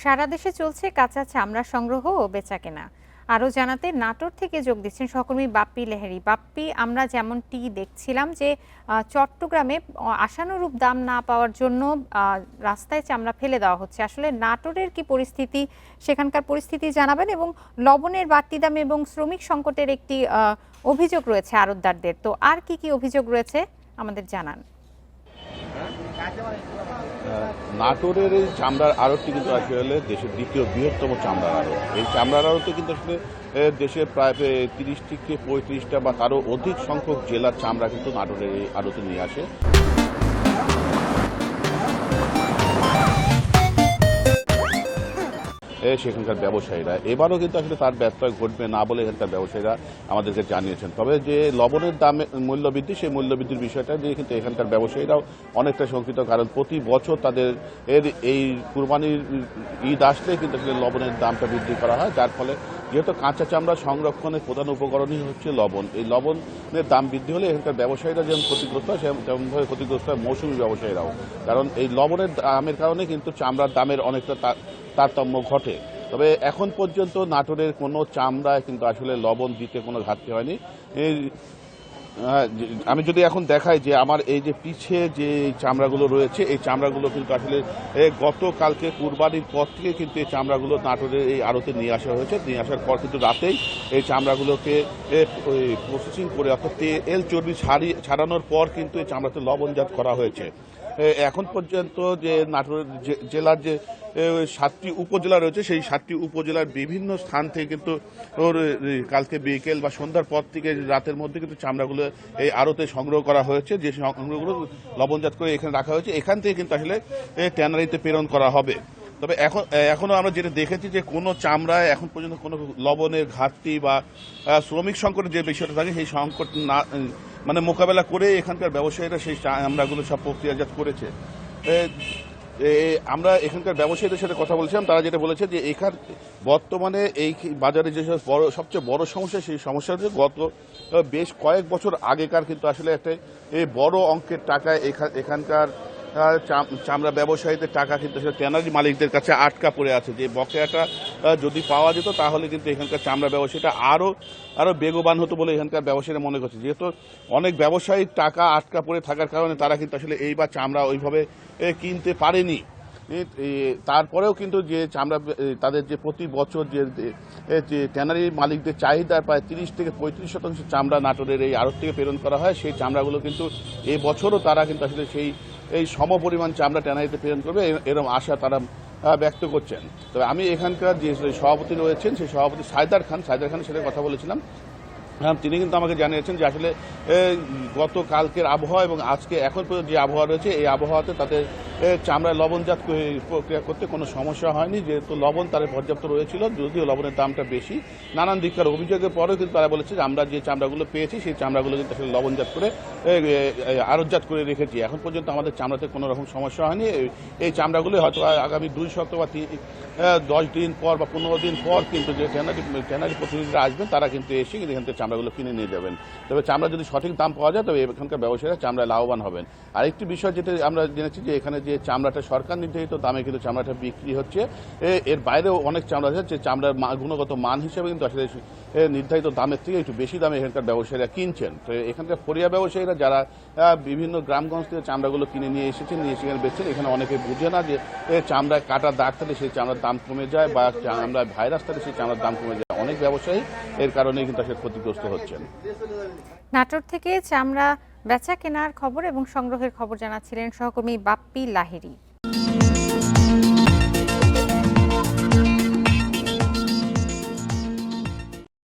সারা দেশে চলছে কাঁচা চামড়া সংগ্রহ ও বেচাকেনা। আরও জানাতে নাটোর থেকে যোগ দিচ্ছেন সহকর্মী বাপ্পি লেহেরি। বাপ্পি, আমরা যেমনটি দেখছিলাম যে চট্টগ্রামে আশানুরূপ দাম না পাওয়ার জন্য রাস্তায় চামড়া ফেলে দেওয়া হচ্ছে। আসলে নাটোরের কি পরিস্থিতি, সেখানকার পরিস্থিতি জানাবেন। এবং লবণের বাড়তি দাম এবং শ্রমিক সংকটের একটি অভিযোগ রয়েছে আড়তদারদের, তো আর কি কি অভিযোগ রয়েছে আমাদের জানান। নাটোরের এই চামড়ার আড়তটি কিন্তু আসলে দেশের দ্বিতীয় বৃহত্তম চামড়ার আড়ত। এই চামড়ার আড়তে কিন্তু আসলে দেশের প্রায় 30 থেকে 35টা বা তারও অধিক সংখ্যক জেলার চামড়া কিন্তু নাটোরের এই আড়তে নিয়ে আসে। সেখানকার ব্যবসায়ীরা এবারও কিন্তু আসলে তার ব্যত্যয় ঘটবে না বলে এখানকার ব্যবসায়ীরা আমাদেরকে জানিয়েছেন। তবে যে লবণের দামে মূল্যবৃদ্ধি, সেই মূল্যবৃদ্ধির বিষয়টা নিয়ে কিন্তু এখানকার ব্যবসায়ীরাও অনেকটা শঙ্কিত, কারণ প্রতি বছর তাদের এই কুরবানির ঈদ আসলে কিন্তু আসলে লবণের দামটা বৃদ্ধি করা হয়, যার ফলে যেহেতু কাঁচা চামড়া সংরক্ষণের প্রধান উপকরণই হচ্ছে লবণ, এই লবণের দাম বৃদ্ধি হলে এখানকার ব্যবসায়ীরা যেমন ক্ষতিগ্রস্ত হয় তেমনভাবে ক্ষতিগ্রস্ত হয় মৌসুমী ব্যবসায়ীরাও, কারণ এই লবণের দামের কারণে কিন্তু চামড়ার দামের অনেকটা তারতম্য ঘটে। তবে এখন পর্যন্ত নাটোরের কোনো চামড়ায় কিন্তু আসলে লবণ দিতে কোনো ঘাটতি হয়নি। আমি যদি এখন দেখাই যে আমার এই যে পিছে যে চামড়াগুলো রয়েছে, এই চামড়াগুলো কিন্তু আসলে গতকালকে কুরবানির পর থেকে কিন্তু এই চামড়াগুলো নাটোরের এই আড়তে নিয়ে আসা হয়েছে। নিয়ে আসার পর কিন্তু রাতেই এই চামড়াগুলোকে প্রসেসিং করে, অর্থাৎ তেল চর্বি ছাড়ানোর পর কিন্তু এই চামড়াতে লবণজাত করা হয়েছে। এখন পর্যন্ত যে নাটোর জেলার যে 7টি উপজেলা রয়েছে, সেই 7টি উপজেলার বিভিন্ন স্থান থেকে কিন্তু কালকে বিকেল বা সন্ধ্যার পর থেকে রাতের মধ্যে কিন্তু চামড়াগুলো এই আড়তে সংগ্রহ করা হয়েছে। যে সংগ্রহগুলো লবণজাত করে এখানে রাখা হয়েছে, এখান থেকে কিন্তু আসলে ট্যানারিতে প্রেরণ করা হবে। তবে এখনো আমরা যেটা দেখেছি যে কোনো চামড়ায় এখন পর্যন্ত কোনো লবণের ঘাটতি বা শ্রমিক সংকটের যে বিষয়টা থাকে, সেই সংকট না মোকাবেলা করে এখানকার ব্যবসায়ীরা সেই চামড়াগুলো সব প্রক্রিয়াজাত করেছে। আমরা এখানকার ব্যবসায়ীদের সাথে কথা বলছিলাম, তারা যেটা বলেছে যে এখান বর্তমানে এই বাজারে যে সবচেয়ে বড় সমস্যা, সেই সমস্যা হচ্ছে গত বেশ কয়েক বছর আগেকার কিন্তু আসলে একটা বড় অঙ্কের টাকা এখানকার চামড়া ব্যবসায়ীদের টাকা কিন্তু ট্যানারি মালিকদের কাছে আটকা পড়ে আছে। যে বকেয়াটা যদি পাওয়া যেত তাহলে কিন্তু এখানকার চামড়া ব্যবসায়ীটা আরো বেগবান হতো বলে এখানকার ব্যবসায়ীরা মনে করছে। যেহেতু অনেক ব্যবসায়ীর টাকা আটকা পড়ে থাকার কারণে তারা কিন্তু আসলে এইবার চামড়া ওইভাবে কিনতে পারেনি। তারপরেও কিন্তু যে চামড়া তাদের যে প্রতি বছর যে ট্যানারি মালিকদের চাহিদা প্রায় 30 থেকে 35% চামড়া নাটোরের এই আড়ত থেকে প্রেরণ করা হয়, সেই চামড়াগুলো কিন্তু এই বছরও তারা কিন্তু আসলে এই সমপরিমাণ চামড়া ট্যানারিতে প্রেরণ করবে এরকম আশা তারা ব্যক্ত করছেন। তবে আমি এখানকার যে সভাপতি রয়েছেন, সেই সভাপতি সাইদার খানের সাথে কথা বলেছিলাম। তিনি কিন্তু আমাকে জানিয়েছেন যে আসলে গতকালকের আবহাওয়া এবং আজকে এখন পর্যন্ত যে আবহাওয়া রয়েছে, এই আবহাওয়াতে তাদের চামড়ায় লবণজাত প্রক্রিয়া করতে কোনো সমস্যা হয়নি, যেহেতু লবণ তাদের পর্যাপ্ত রয়েছিল। যদিও লবণের দামটা বেশি, নানান দিককার অভিযোগের পরেও কিন্তু তারা বলেছে যে আমরা যে চামড়াগুলো পেয়েছি সেই চামড়াগুলো কিন্তু আসলে লবণজাত করে আড়তজাত করে রেখেছি। এখন পর্যন্ত আমাদের চামড়াতে কোনো রকম সমস্যা হয়নি। এই চামড়াগুলো হয়তো আগামী 2 সপ্তাহ বা 10 দিন পর বা 15 দিন পর কিন্তু যে ট্যানারি প্রতিনিধিরা আসবেন, তারা কিন্তু এসে কিন্তু এখান থেকে চামড়াগুলো কিনে নিয়ে যাবেন। তবে চামড়া যদি সঠিক দাম পাওয়া যায়, তবে এখানকার ব্যবসায়ীরা চামড়ায় লাভবান হবেন। আরেকটি বিষয় যেটা আমরা জেনেছি যে এখানে যে চামড়াটা সরকার নির্ধারিত দামে কিন্তু চামড়াটা বিক্রি হচ্ছে, এর বাইরেও অনেক চামড়া আছে যে চামড়ার গুণগত মান হিসেবে কিন্তু আসলে নির্ধারিত দামের থেকে একটু বেশি দামে এখানকার ব্যবসায়ীরা কিনছেন। তো এখানকার ফরিয়া ব্যবসায়ীরা যারা বিভিন্ন গ্রামগঞ্জ থেকে চামড়াগুলো কিনে নিয়ে এসেছেন, নিয়ে সেখানে বেচছেন, এখানে অনেকে বুঝে না যে চামড়ায় কাটার দাগ থাকলে সেই চামড়ার দাম কমে যায় বা চামড়ায় ভাইরাস থাকলে সেই চামড়ার দাম কমে যায়। অনেক ব্যবসায়ী এর কারণে কিন্তু আসলে ক্ষতিগ্রস্ত হচ্ছেন। নাটোর থেকে চামড়া বেচা কেনার খবর এবং সংগ্রহের খবর জানাচ্ছিলেন সহকর্মী বাপ্পি লাহিড়ী।